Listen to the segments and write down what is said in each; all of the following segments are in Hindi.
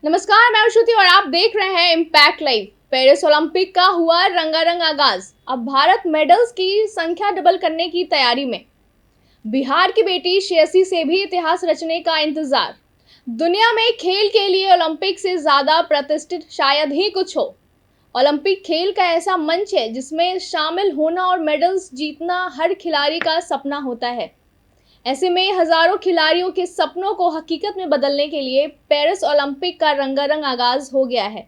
नमस्कार, मैं श्रुति और आप देख रहे हैं इम्पैक्ट लाइव। पेरिस ओलंपिक का हुआ रंगारंग आगाज। अब भारत मेडल्स की संख्या डबल करने की तैयारी में। बिहार की बेटी श्रेयसी से भी इतिहास रचने का इंतजार। दुनिया में खेल के लिए ओलंपिक से ज्यादा प्रतिष्ठित शायद ही कुछ हो। ओलंपिक खेल का ऐसा मंच है जिसमें शामिल होना और मेडल्स जीतना हर खिलाड़ी का सपना होता है। ऐसे में हजारों खिलाड़ियों के सपनों को हकीकत में बदलने के लिए पेरिस ओलंपिक का रंगारंग आगाज हो गया है।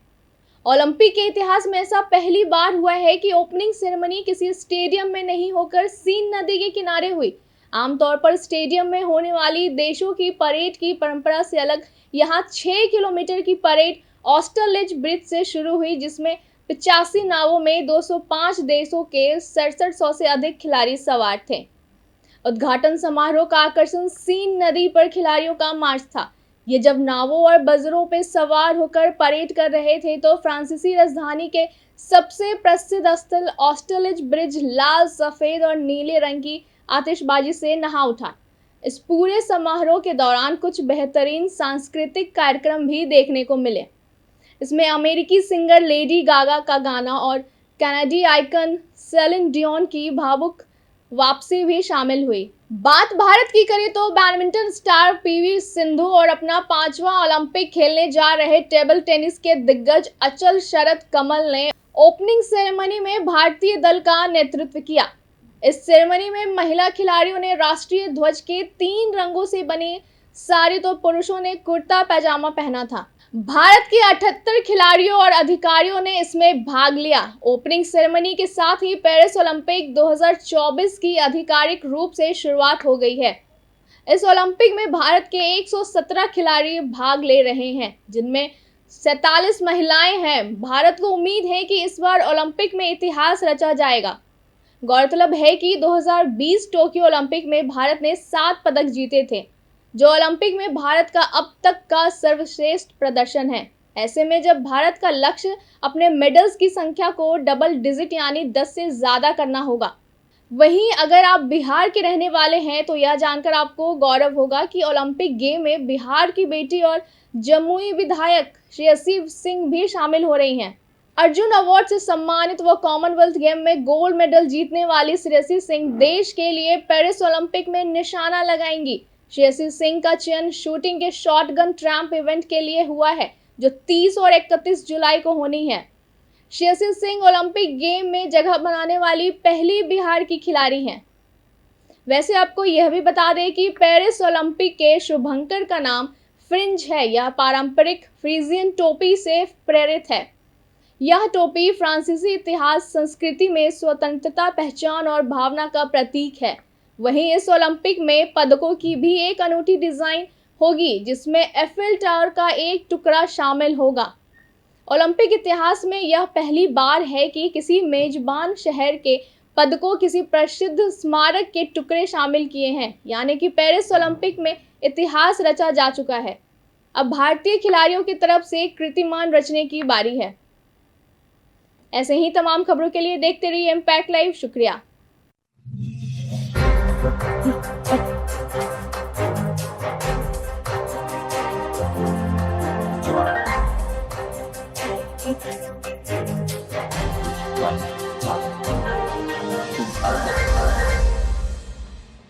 ओलंपिक के इतिहास में ऐसा पहली बार हुआ है कि ओपनिंग सेरेमनी किसी स्टेडियम में नहीं होकर सीन नदी के किनारे हुई। आमतौर पर स्टेडियम में होने वाली देशों की परेड की परंपरा से अलग यहाँ 6 किलोमीटर की परेड ऑस्टरलिच ब्रिज से शुरू हुई, जिसमें 85 नावों में 205 देशों के 6700 से अधिक खिलाड़ी सवार थे। उद्घाटन समारोह का आकर्षण सीन नदी पर खिलाड़ियों का मार्च था। ये जब नावों और बजरों पर सवार होकर परेड कर रहे थे तो फ्रांसीसी राजधानी के सबसे प्रसिद्ध स्थल ऑस्टरलिच ब्रिज लाल, सफेद और नीले रंग की आतिशबाजी से नहा उठा। इस पूरे समारोह के दौरान कुछ बेहतरीन सांस्कृतिक कार्यक्रम भी देखने को मिले। इसमें अमेरिकी सिंगर लेडी गागा का गाना और कनाडाई आइकन सेलिन डियोन की भावुक वापसी भी शामिल हुई। बात भारत की करें तो बैडमिंटन स्टार पीवी सिंधु और अपना 5वां ओलंपिक खेलने जा रहे टेबल टेनिस के दिग्गज अचल शरद कमल ने ओपनिंग सेरेमनी में भारतीय दल का नेतृत्व किया। इस सेरेमनी में महिला खिलाड़ियों ने राष्ट्रीय ध्वज के 3 रंगों से बनी साड़ी तो पुरुषों ने कुर्ता पैजामा पहना था। भारत के 78 खिलाड़ियों और अधिकारियों ने इसमें भाग लिया। ओपनिंग सेरेमनी के साथ ही पेरिस ओलंपिक 2024 की आधिकारिक रूप से शुरुआत हो गई है। इस ओलंपिक में भारत के 117 खिलाड़ी भाग ले रहे हैं, जिनमें 47 महिलाएं हैं। भारत को उम्मीद है कि इस बार ओलंपिक में इतिहास रचा जाएगा। गौरतलब है कि 2020 टोक्यो ओलंपिक में भारत ने 7 पदक जीते थे, जो ओलंपिक में भारत का अब तक का सर्वश्रेष्ठ प्रदर्शन है। ऐसे में जब भारत का लक्ष्य अपने मेडल्स की संख्या को डबल डिजिट यानी 10 से ज्यादा करना होगा। वहीं अगर आप बिहार के रहने वाले हैं तो यह जानकर आपको गौरव होगा कि ओलंपिक गेम में बिहार की बेटी और जमुई विधायक श्रेयसी सिंह भी शामिल हो रही हैं। अर्जुन अवार्ड से सम्मानित व कॉमनवेल्थ गेम में गोल्ड मेडल जीतने वाली श्रेयसी सिंह देश के लिए पेरिस ओलंपिक में निशाना लगाएंगी। श्रेयसी सिंह का चयन शूटिंग के शॉटगन ट्रैम्प इवेंट के लिए हुआ है, जो 30 और 31 जुलाई को होनी है। श्रेयसी सिंह ओलंपिक गेम में जगह बनाने वाली पहली बिहार की खिलाड़ी हैं। वैसे आपको यह भी बता दें कि पेरिस ओलंपिक के शुभंकर का नाम फ्रिंज है। यह पारंपरिक फ्रीजियन टोपी से प्रेरित है। यह टोपी फ्रांसीसी इतिहास, संस्कृति में स्वतंत्रता, पहचान और भावना का प्रतीक है। वहीं इस ओलंपिक में पदकों की भी एक अनूठी डिजाइन होगी, जिसमें एफिल टावर का एक टुकड़ा शामिल होगा। ओलंपिक इतिहास में यह पहली बार है कि किसी मेजबान शहर के पदकों किसी प्रसिद्ध स्मारक के टुकड़े शामिल किए हैं, यानी कि पेरिस ओलंपिक में इतिहास रचा जा चुका है। अब भारतीय खिलाड़ियों की तरफ से कीर्तिमान रचने की बारी है। ऐसे ही तमाम खबरों के लिए देखते रहिए इम्पैक्ट लाइव। शुक्रिया।